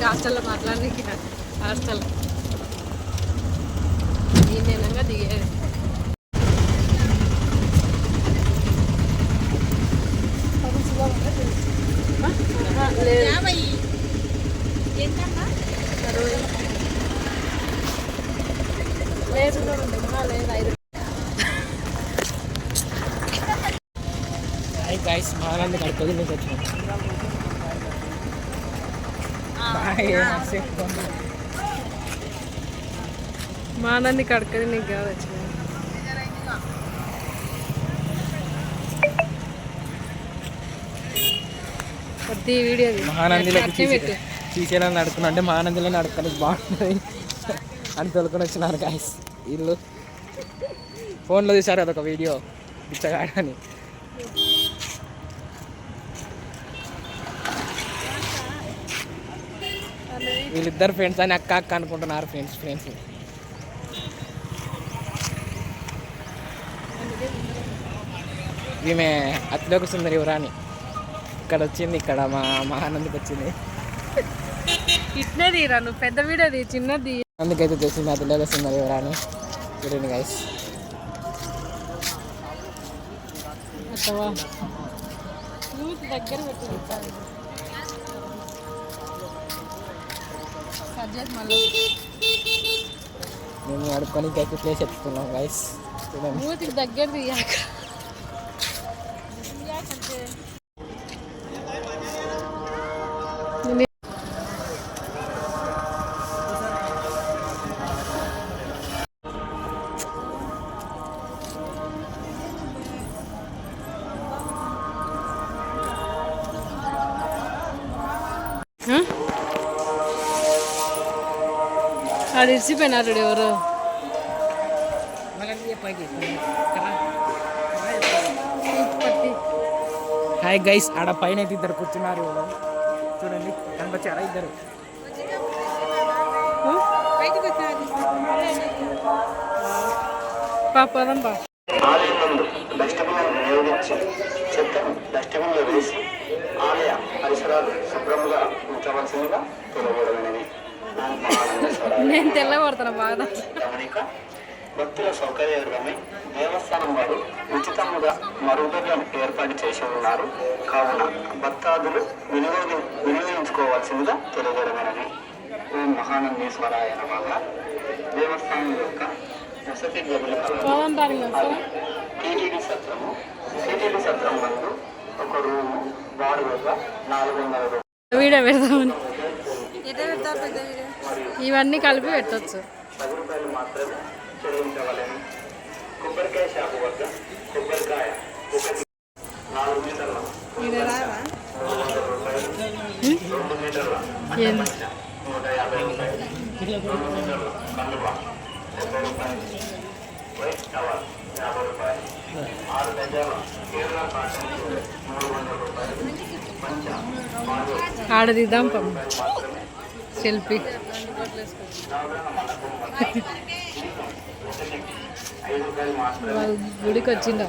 హాస్టల్లో మాట్లాడడానికి హాస్టల్ నేనంగా దిగేది. లేదు లేదు గైస్ మానంది కడుపుది మీకు వచ్చిన మానంది కడుకది నీకు కాదు వచ్చిన ప్రతి వీడియో మహానందిలో తీసేలా నడుకున్నా అంటే మహానందిలో నడుకొని బాగుంటుంది అని తొలుకొని వచ్చినారు గైస్ వీళ్ళు. ఫోన్లో తీసారు అదొక వీడియో బిచ్చగాడని. వీళ్ళిద్దరు ఫ్రెండ్స్ అని అక్క అక్క అనుకుంటున్నారు ఫ్రెండ్స్. ఈమె అతిలోక సుందరి యువరాణి ఇక్కడ వచ్చింది, ఇక్కడ మా మహానందికి వచ్చింది. ఇట్నేది రా నువ్వు పెద్ద వీడది చిన్నది అందుకైతే తెచ్చింది అతిలోక సుందరి యువరాణి. చూడండి గైస్. దగ్గర మేము అడుక్కొని అయితే ప్లేస్ ఎత్తుకున్నాం గైస్. చూడండి మూతికి దగ్గర తీయాక అది ఇచ్చిపోయినారు ఎవరు. హాయ్ గైస్, ఆడ పైన అయితే ఇద్దరు కూర్చున్నారు. చూడండి కనిపించారా ఇద్దరు. పాపం బా డస్ట్బిన్లో వేసి ఆలయ పరిసరాలు శుభ్రంగా ఉంచవలసిందిగా తెలియబడమైనది. నేను తెల్లబడుతున్నా బాగా. భక్తుల సౌకర్యార్థమై దేవస్థానం వారు ఉచితంగా మరుగుదొడ్లను ఏర్పాటు చేసి ఉన్నారు. కావున భక్తాదులు వినియోగించుకోవాల్సిందిగా తెలియజేయడమైనది. ఓం మహానందీశ్వరాయ నమః. దేవస్థానం యొక్క వసతి గదుల టీటీడీ సత్రం నందు ఒక రూము వాడుగా 400 రూపాయలు వీడియో పెడదామని ఇవన్నీ కలిపి పెట్టచ్చు. 10 రూపాయలు మాత్రమే చెల్లించవలెను. కొబ్బరికాయ షాపు వద్ద కొబ్బరికాయ 4 మీటర్ల 300 రూపాయలు, 2 మీటర్ల 150 రూపాయలు, 2 మీటర్ల కండువా 70 రూపాయలు, వైట్ టవర్ 50 రూపాయలు, 6 గజాల కేరళ కాటన్ 300 రూపాయలు, పంచ ఆడదిద్దాం సెల్ఫీ. గుడికి వచ్చిండ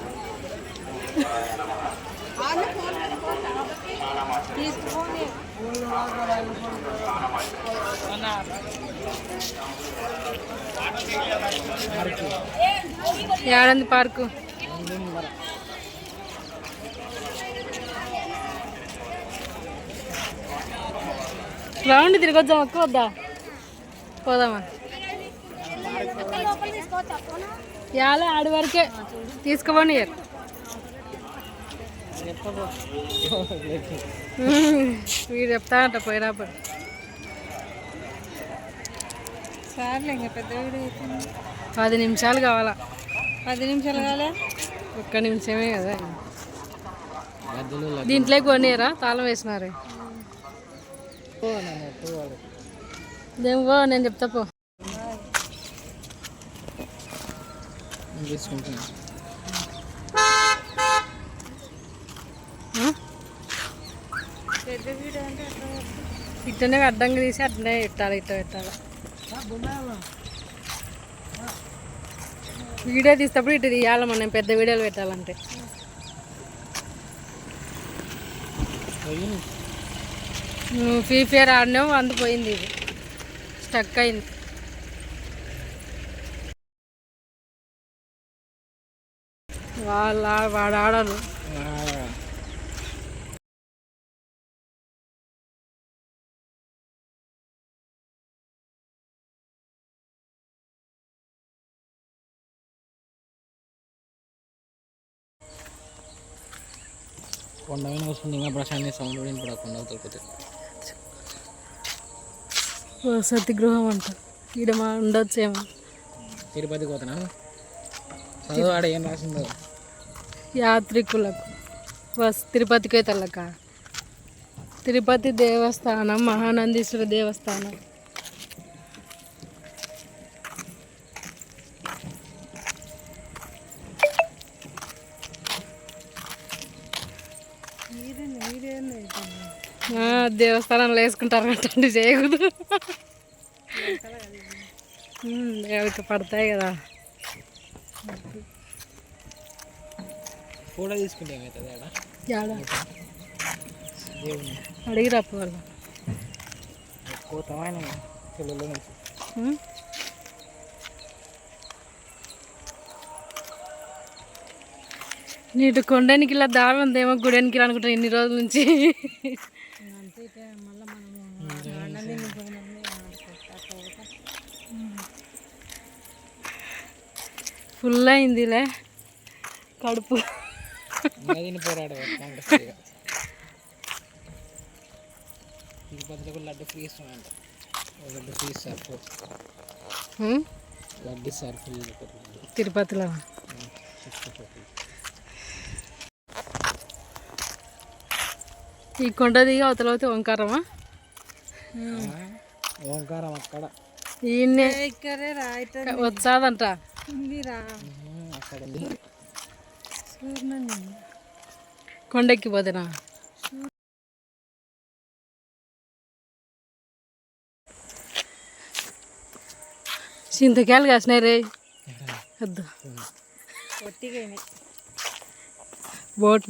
ఏడంది పార్కు. రౌండ్ తిరగొద్దాం అక్క వద్దా పోదామా? యాల ఆడి వరకే తీసుకుపోండి. మీరు చెప్తా అంట పోయినప్పుడు. సర్లే ఇంకా పెద్ద వీడియో అవుతుంది. 10 నిమిషాలు కావాలా? 10 నిమిషాలు కావాలా? 1 నిమిషమే కదా. దీంట్లోకి కొనియరా? తాళం వేసినారు. దేవో నేను చెప్తా పో. ఇట్టనే అడ్డంగా తీసి అట్లనే పెట్టాలి. ఇట్ట పెట్టాలి. వీడియో తీసేటప్పుడు ఇటు తీయాలి. మనం పెద్ద వీడియోలు పెట్టాలంటే నువ్వు ఫ్రీ ఫైర్ ఆడినావు అందిపోయింది, ఇది స్టక్ అయింది. వాడు ఆడరు. కొండ మీద వస్తుంది ఇంకా ప్రశాంత్ సౌండ్ కూడా ఇప్పుడు కొండ తొలిపోతుంది. వసతి గృహం అంట, ఇక్కడ మా ఉండొచ్చేమో. తిరుపతికి పోతున్నాను, చదువు ఆడ ఏం రాసిందో. యాత్రికులకు తిరుపతికి వెళ్ళక తిరుపతి దేవస్థానం, మహానందీశ్వర దేవస్థానం. దేవస్థానంలో వేసుకుంటారు అట్టండి, చేయకూడదు. దేవుడికి పడతాయి కదా. ఫోటో తీసుకుంటే ఏమవుతుంది ఆడ దేవుని అడిగి రాపోవాలి. పోతామైన పిల్లల నుంచి నీటి కొండానికి ఇలా దారి ఉందేమో, గుడానికి అనుకుంటా ఇన్ని రోజుల నుంచి. ఫుల్ అయిందిలే కడుపు. పోరాడు తిరుపతిలో లడ్డు ఫ్రీ ఇస్తామంట. లడ్డు ఫ్రీ ఇస్తారు, లడ్డు ఇస్తారు ఫ్రీ తిరుపతిలో. ఈ కొండ దిగి అవతల అయితే ఓంకారమా? ఓంకారం అక్కడ ఈయన్నే వచ్చాదంట. కొండెక్కిపోతేనా? చింతకాయలు కాసినాయి రే, వద్దు.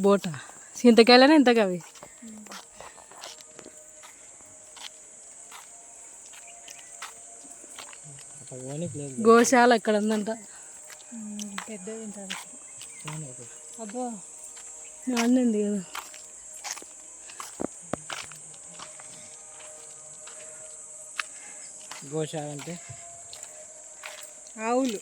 బోటా చింతకాయలనే ఇంతగా అవి. గోశాల అక్కడ ఉందంట, పెద్దది ఉంటుంది. అబ్బో నాన్నండి కదా. గోశాల అంటే ఆవులు.